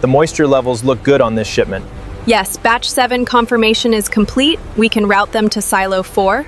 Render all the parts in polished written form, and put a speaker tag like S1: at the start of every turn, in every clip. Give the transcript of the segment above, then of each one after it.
S1: The moisture levels look good on this shipment.
S2: Yes, batch 7 confirmation is complete. We can route them to silo 4.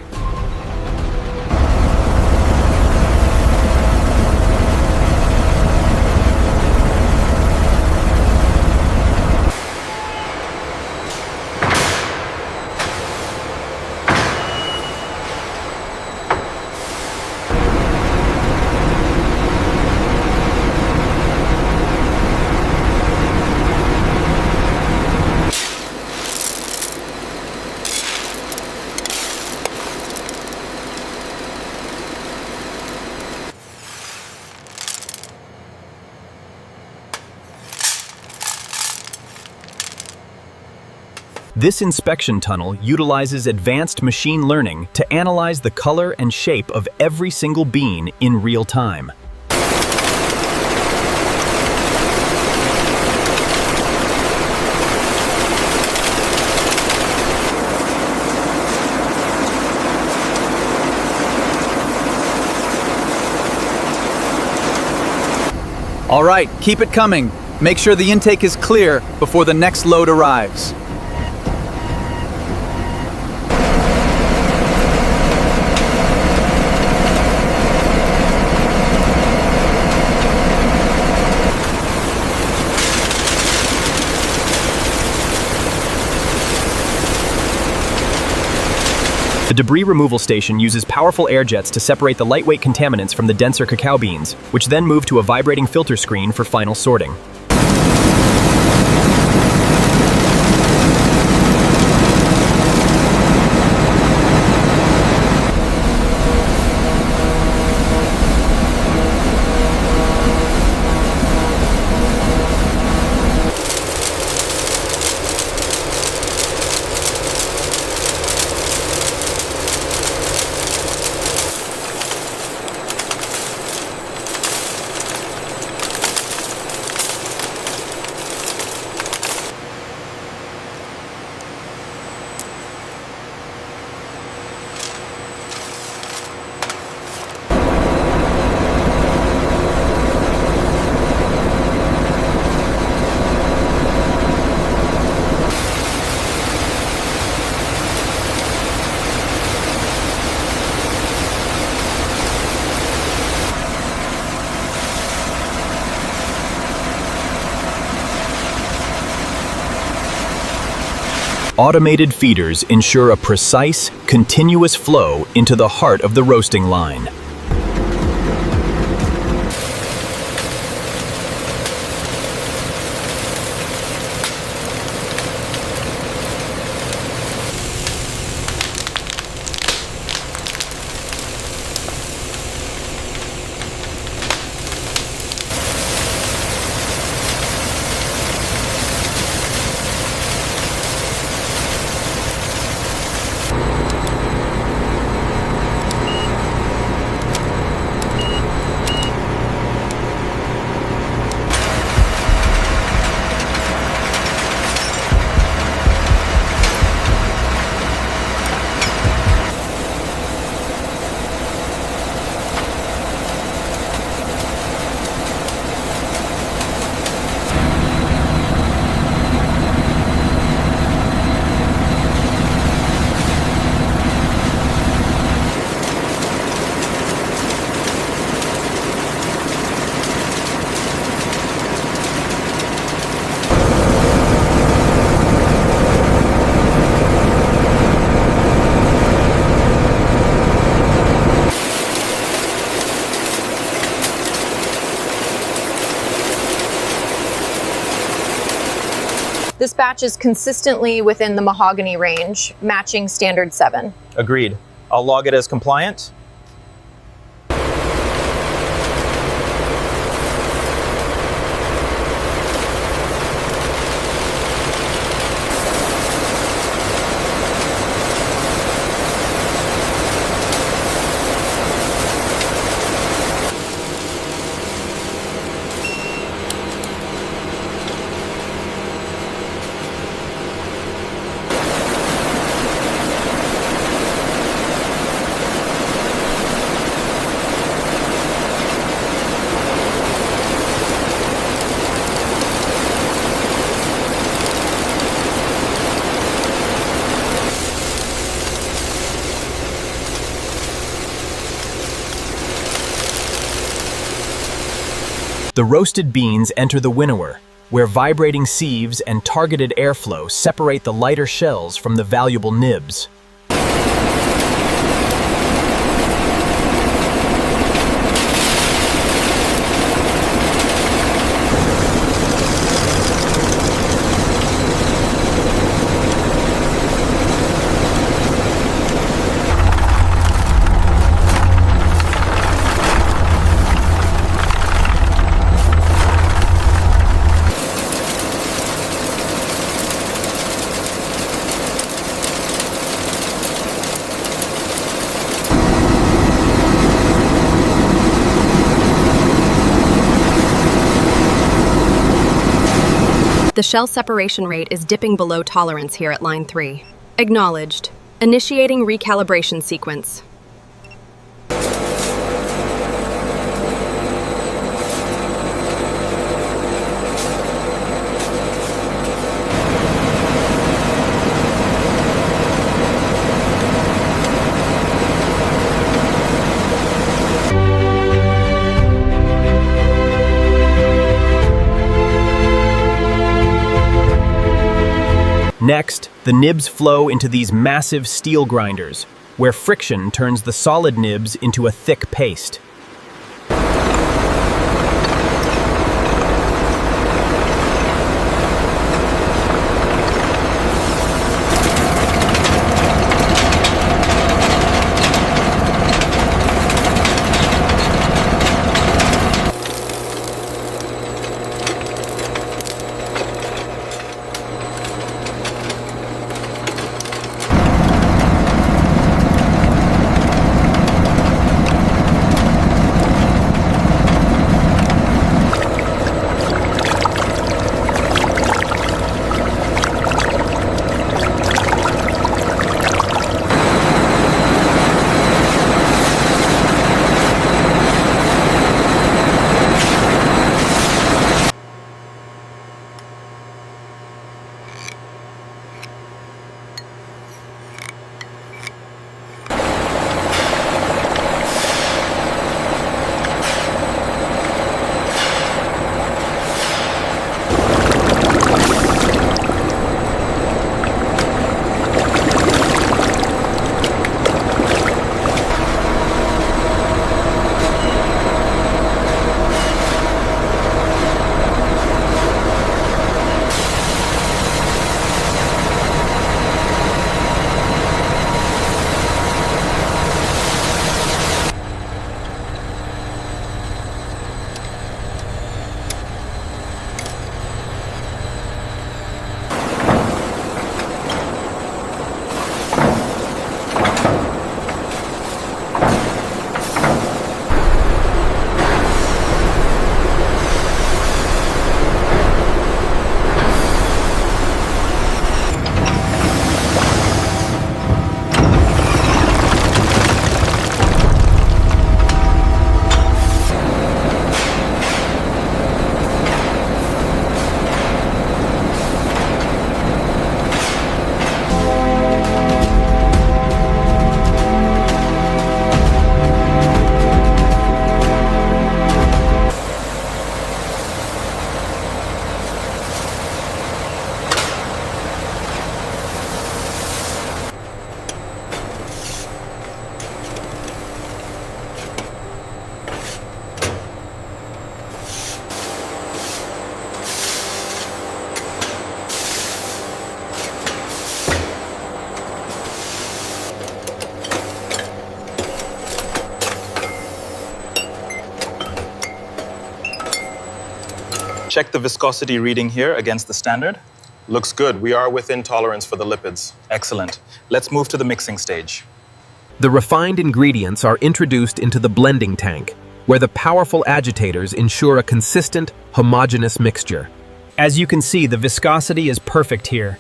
S3: This inspection tunnel utilizes advanced machine learning to analyze the color and shape of every single bean in real time.
S4: All right, keep it coming. Make sure the intake is clear before the next load arrives.
S3: The debris removal station uses powerful air jets to separate the lightweight contaminants from the denser cacao beans, which then move to a vibrating filter screen for final sorting. Automated feeders ensure a precise, continuous flow into the heart of the roasting line.
S2: This batch is consistently within the mahogany range, matching standard 7.
S1: Agreed. I'll log it as compliant.
S3: The roasted beans enter the winnower, where vibrating sieves and targeted airflow separate the lighter shells from the valuable nibs.
S5: The shell separation rate is dipping below tolerance here at line 3. Acknowledged. Initiating recalibration sequence.
S3: Next, the nibs flow into these massive steel grinders, where friction turns the solid nibs into a thick paste.
S1: Check the viscosity reading here against the standard.
S6: Looks good. We are within tolerance for the lipids.
S1: Excellent. Let's move to the mixing stage.
S3: The refined ingredients are introduced into the blending tank, where the powerful agitators ensure a consistent, homogeneous mixture.
S7: As you can see, the viscosity is perfect here.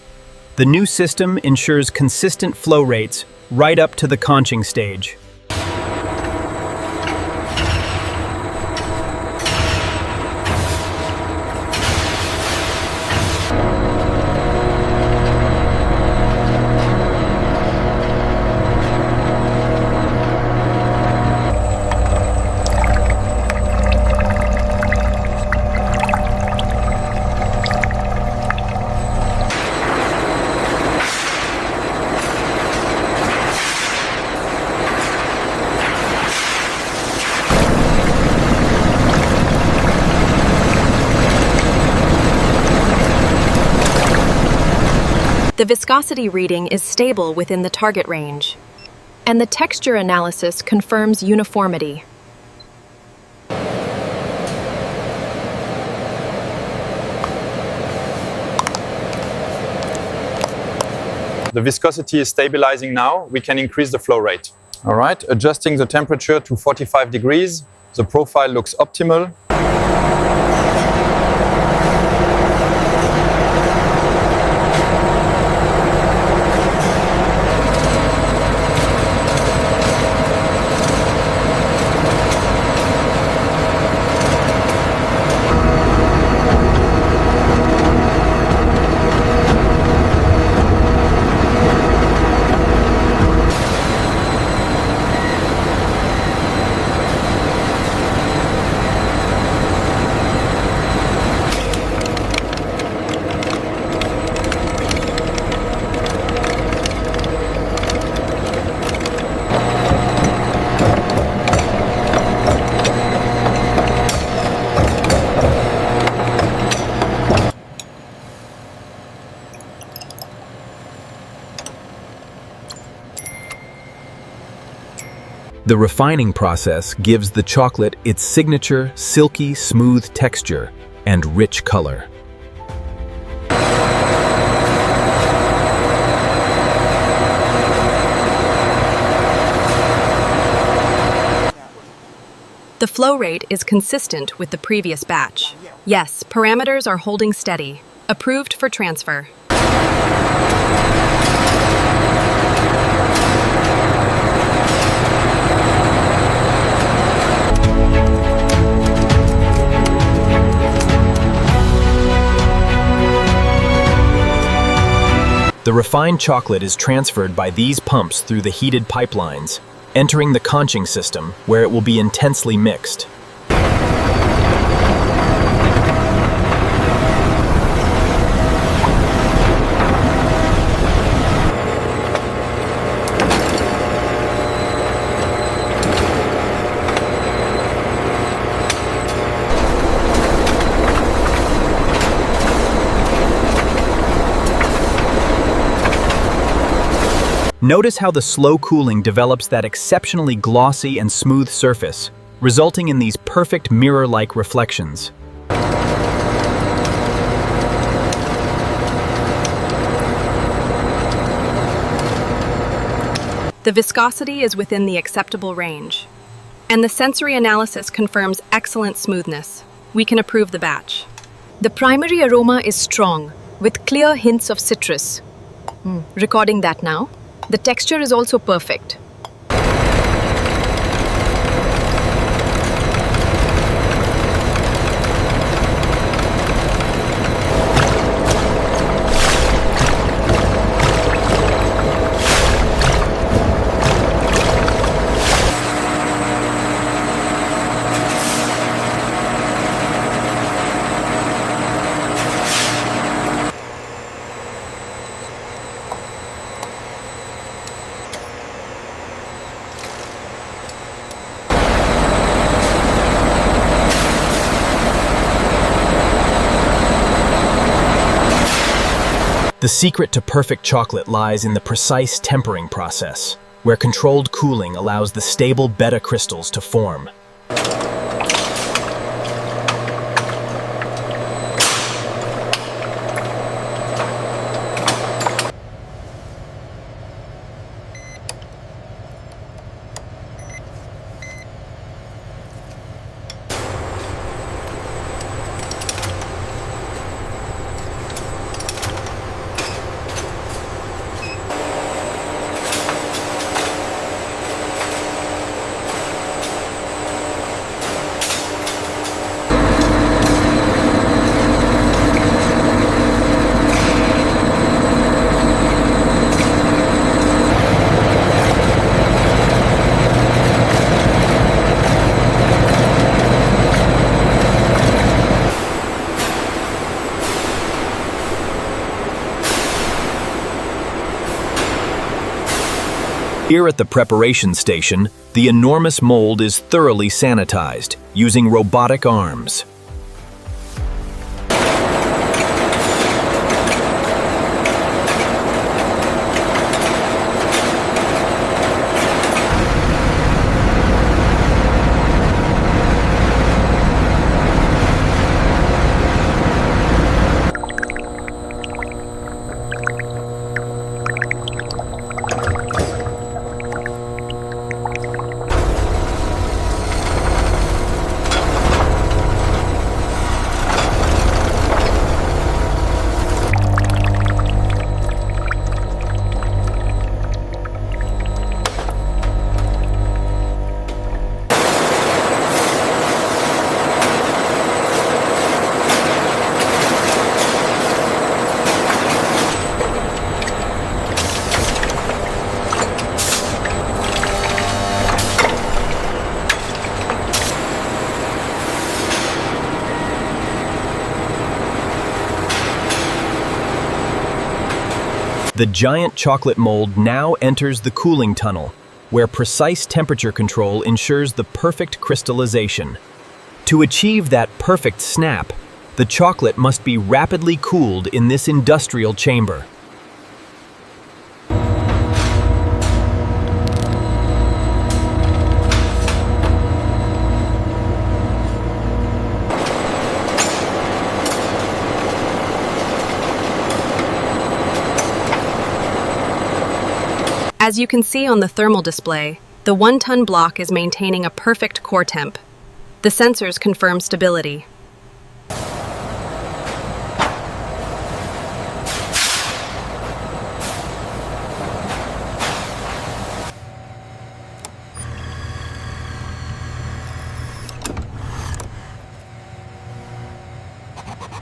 S7: The new system ensures consistent flow rates right up to the conching stage.
S5: The viscosity reading is stable within the target range, and the texture analysis confirms uniformity.
S6: The viscosity is stabilizing now. We can increase the flow rate. All right, adjusting the temperature to 45 degrees. The profile looks optimal.
S3: The refining process gives the chocolate its signature, silky, smooth texture and rich color.
S5: The flow rate is consistent with the previous batch. Yes, parameters are holding steady. Approved for transfer.
S3: The refined chocolate is transferred by these pumps through the heated pipelines, entering the conching system, where it will be intensely mixed. Notice how the slow cooling develops that exceptionally glossy and smooth surface, resulting in these perfect mirror-like reflections.
S5: The viscosity is within the acceptable range, and the sensory analysis confirms excellent smoothness. We can approve the batch. The primary aroma is strong, with clear hints of citrus. Recording that now. The texture is also perfect.
S3: The secret to perfect chocolate lies in the precise tempering process, where controlled cooling allows the stable beta crystals to form. Here at the preparation station, the enormous mold is thoroughly sanitized, using robotic arms. The giant chocolate mold now enters the cooling tunnel, where precise temperature control ensures the perfect crystallization. To achieve that perfect snap, the chocolate must be rapidly cooled in this industrial chamber.
S5: As you can see on the thermal display, the 1-ton block is maintaining a perfect core temp. The sensors confirm stability.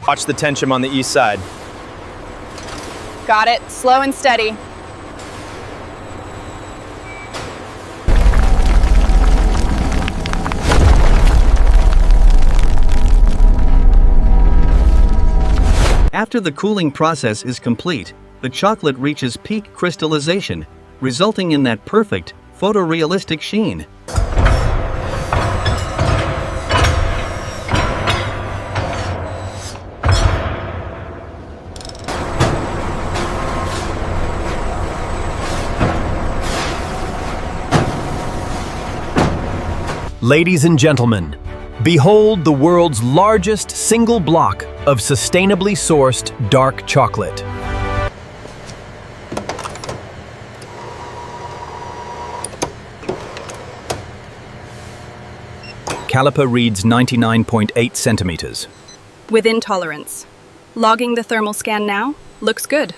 S7: Watch the tension on the east side.
S2: Got it. Slow and steady.
S8: After the cooling process is complete, the chocolate reaches peak crystallization, resulting in that perfect, photorealistic sheen.
S3: Ladies and gentlemen, behold the world's largest single block of sustainably sourced dark chocolate. Caliper reads 99.8 centimeters.
S5: Within tolerance. Logging the thermal scan now. Looks good.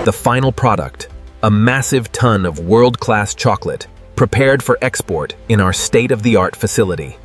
S3: The final product, a massive ton of world-class chocolate, prepared for export in our state-of-the-art facility.